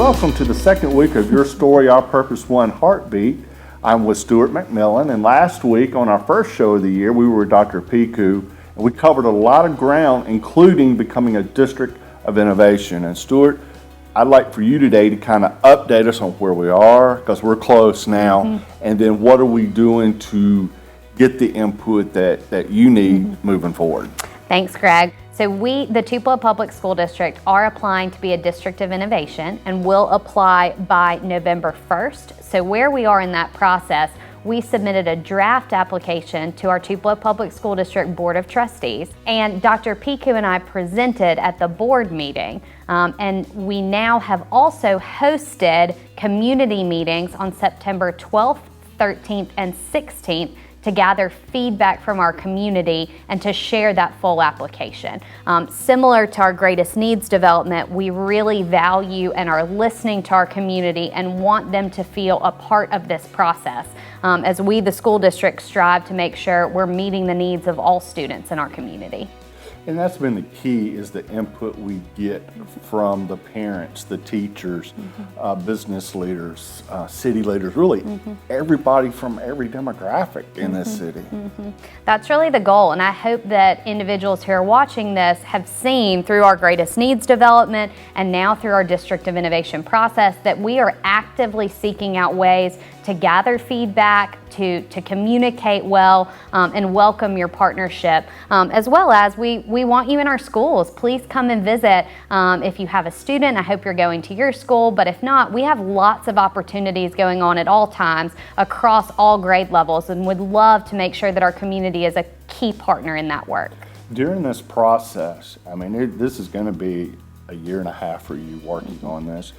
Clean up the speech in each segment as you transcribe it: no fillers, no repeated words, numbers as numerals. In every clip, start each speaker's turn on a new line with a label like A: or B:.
A: welcome to the second week of Your Story, Our Purpose, One Heartbeat. I'm with Stewart McMillan, and last week on our first show of the year, we were with Dr. Piku, and we covered a lot of ground, including becoming a district of innovation. And Stewart, I'd like for you today to kind of update us on where we are, because we're close now, and then what are we doing to get the input that you need moving forward.
B: Thanks, Greg. So we, the Tupelo Public School District, are applying to be a District of Innovation and will apply by November 1st. So where we are in that process, we submitted a draft application to our Tupelo Public School District Board of Trustees, and Dr. Piku and I presented at the board meeting, and we now have also hosted community meetings on September 12th, 13th, and 16th to gather feedback from our community and to share that full application. Similar to our greatest needs development, we really value and are listening to our community and want them to feel a part of this process as we, the school district, strive to make sure we're meeting the needs of all students in our community.
A: And that's been the key, is the input we get from the parents, the teachers, business leaders, city leaders, really everybody from every demographic in this city.
B: That's really the goal, and I hope that individuals who are watching this have seen through our greatest needs development and now through our District of Innovation process that we are actively seeking out ways to gather feedback, to communicate well, and welcome your partnership, as well as we want you in our schools. Please come and visit. If you have a student, I hope you're going to your school, but if not, we have lots of opportunities going on at all times across all grade levels, and would love to make sure that our community is a key partner in that work.
A: During this process, I mean, this is going to be a year and a half for you working on this.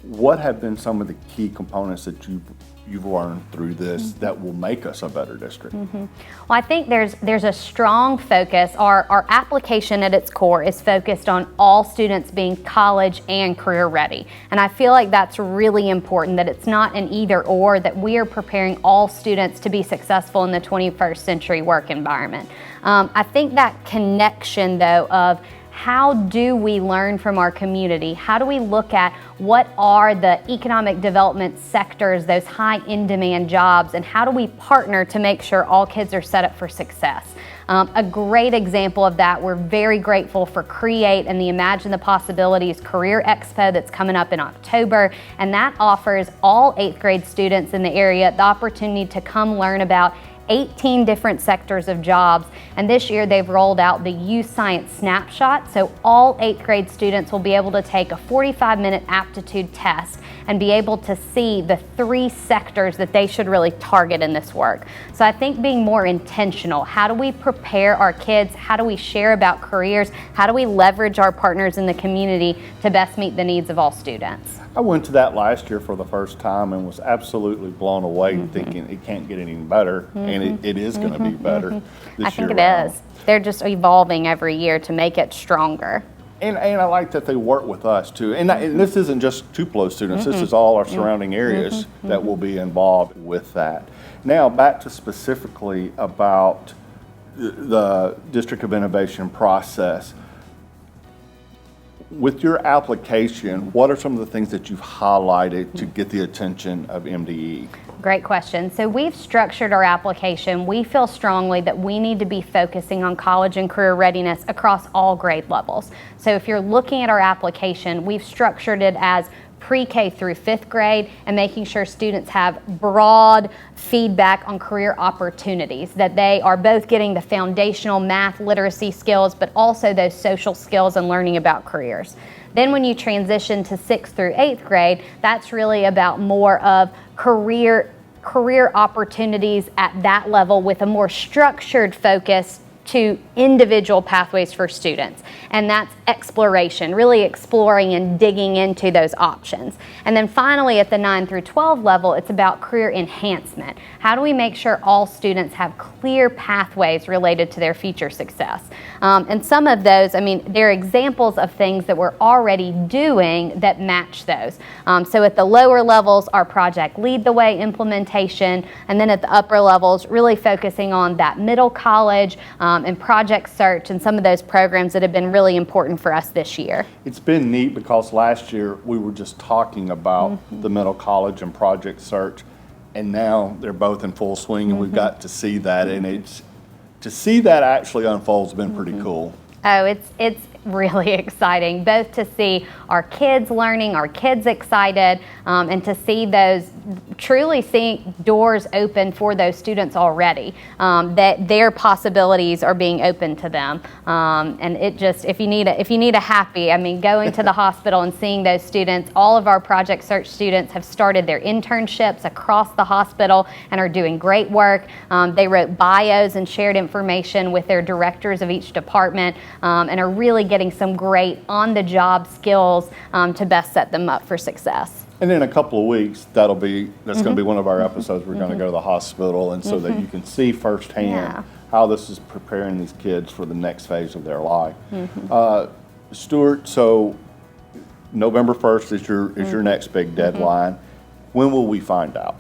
A: What have been some of the key components that you've learned through this that will make us a better district?
B: Well, I think there's a strong focus. Our application at its core is focused on all students being college and career ready. And I feel like that's really important, that it's not an either or, that we are preparing all students to be successful in the 21st century work environment. I think that connection, though, of how do we learn from our community? How do we look at what are the economic development sectors, those high in-demand jobs, and how do we partner to make sure all kids are set up for success? A great example of that, we're very grateful for Create and the Imagine the Possibilities Career Expo that's coming up in October, and that offers all 8th grade students in the area the opportunity to come learn about 18 different sectors of jobs, and this year they've rolled out the Youth Science Snapshot, so all 8th grade students will be able to take a 45-minute aptitude test and be able to see the 3 sectors that they should really target in this work. So I think being more intentional, how do we prepare our kids, how do we share about careers, how do we leverage our partners in the community to best meet the needs of all students?
A: I went to that last year for the first time and was absolutely blown away, thinking it can't get any better, and it is going to be better this year.
B: I think it is. They're just evolving every year to make it stronger.
A: And I like that they work with us too. And this isn't just Tupelo students, this is all our surrounding areas that will be involved with that. Now back to specifically about the District of Innovation process. With your application, what are some of the things that you've highlighted to get the attention of MDE?
B: Great question. So we've structured our application. We feel strongly that we need to be focusing on college and career readiness across all grade levels. So if you're looking at our application, we've structured it as pre-K through 5th grade and making sure students have broad feedback on career opportunities, that they are both getting the foundational math literacy skills, but also those social skills and learning about careers. Then when you transition to 6th through 8th grade, that's really about more of career opportunities at that level with a more structured focus to individual pathways for students. And that's exploration, really exploring and digging into those options. And then finally at the 9 through 12 level, it's about career enhancement. How do we make sure all students have clear pathways related to their future success? And some of those, I mean, they're examples of things that we're already doing that match those. So at the lower levels, our Project Lead the Way implementation, and then at the upper levels, really focusing on that middle college, and Project Search and some of those programs that have been really important for us this year.
A: It's been neat because last year we were just talking about the Middle College and Project Search, and now they're both in full swing, and we've got to see that, and to see that actually unfold has been pretty cool.
B: Oh, it's really exciting, both to see our kids learning, our kids excited, and to see those, truly seeing doors open for those students already, that their possibilities are being open to them. And it just, if you need a happy, I mean, going to the hospital and seeing those students, all of our Project Search students have started their internships across the hospital and are doing great work. They wrote bios and shared information with their directors of each department, and are really getting some great on-the-job skills to best set them up for success.
A: And in a couple of weeks, that's going to be one of our episodes. We're going to go to the hospital, and so that you can see firsthand how this is preparing these kids for the next phase of their life. Stewart, so November 1st is your next big deadline. When will we find out?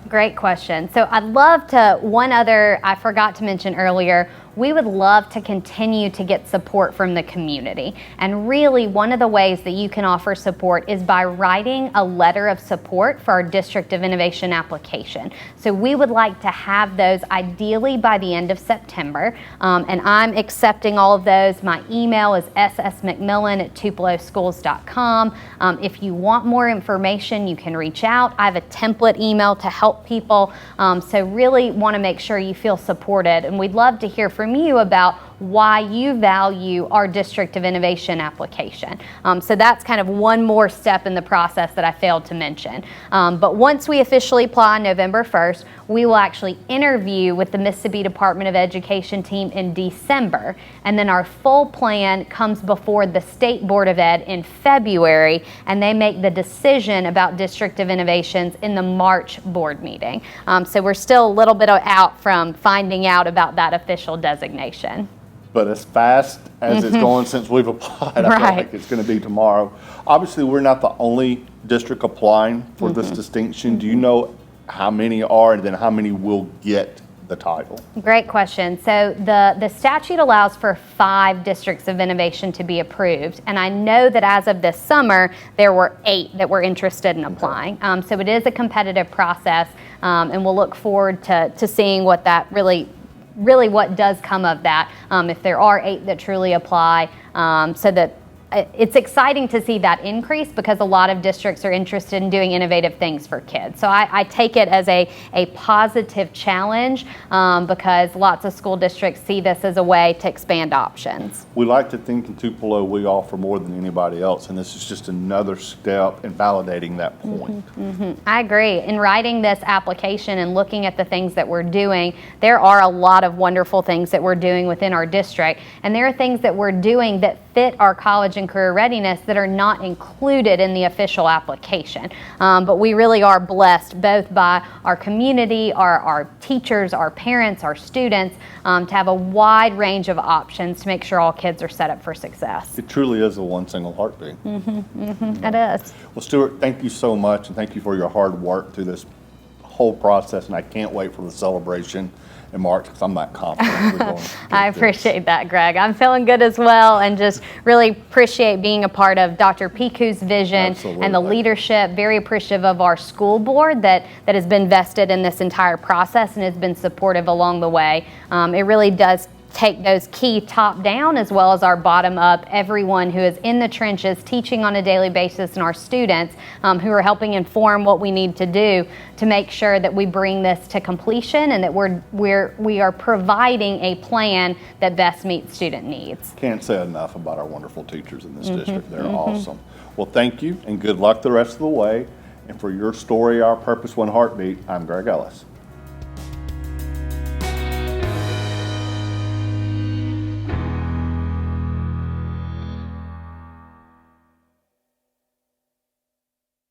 B: Great question. So I'd love to, one other I forgot to mention earlier, we would love to continue to get support from the community. And really, one of the ways that you can offer support is by writing a letter of support for our District of Innovation application. So we would like to have those ideally by the end of September. And I'm accepting all of those. My email is ssmcmillan@tupeloschools.com. If you want more information, you can reach out. I have a template email to help people. So really want to make sure you feel supported. And we'd love to hear from you about why you value our District of Innovation application. So that's kind of one more step in the process that I failed to mention. But once we officially apply November 1st, we will actually interview with the Mississippi Department of Education team in December. And then our full plan comes before the State Board of Ed in February, and they make the decision about District of Innovations in the March board meeting. So we're still a little bit out from finding out about that official designation.
A: But as fast as it's going since we've applied, I feel like it's going to be tomorrow. Obviously, we're not the only district applying for this distinction. Do you know how many are, and then how many will get the title?
B: Great question. So the statute allows for 5 districts of innovation to be approved, and I know that as of this summer there were 8 that were interested in applying. So it is a competitive process, and we'll look forward to seeing what that really what does come of that, if there are 8 that truly apply, so that it's exciting to see that increase, because a lot of districts are interested in doing innovative things for kids. So I take it as a positive challenge, because lots of school districts see this as a way to expand options.
A: We like to think in Tupelo we offer more than anybody else, and this is just another step in validating that point.
B: I agree. In writing this application and looking at the things that we're doing, there are a lot of wonderful things that we're doing within our district, and there are things that we're doing that fit our college and career readiness that are not included in the official application. But we really are blessed both by our community, our teachers, our parents, our students, to have a wide range of options to make sure all kids are set up for success.
A: It truly is a one single heartbeat.
B: It is.
A: Well, Stewart, thank you so much, and thank you for your hard work through this whole process, and I can't wait for the celebration in March, because I'm that confident we're going to
B: I appreciate that, Greg. I'm feeling good as well, and just really appreciate being a part of Dr. Piku's vision and the leadership. Very appreciative of our school board that has been vested in this entire process and has been supportive along the way. It really does take those key top down as well as our bottom up, everyone who is in the trenches teaching on a daily basis, and our students who are helping inform what we need to do to make sure that we bring this to completion, and that we are providing a plan that best meets student needs.
A: Can't say enough about our wonderful teachers in this district. They're awesome. Well, thank you, and good luck the rest of the way. And for your story, our purpose, one heartbeat, I'm Greg Ellis.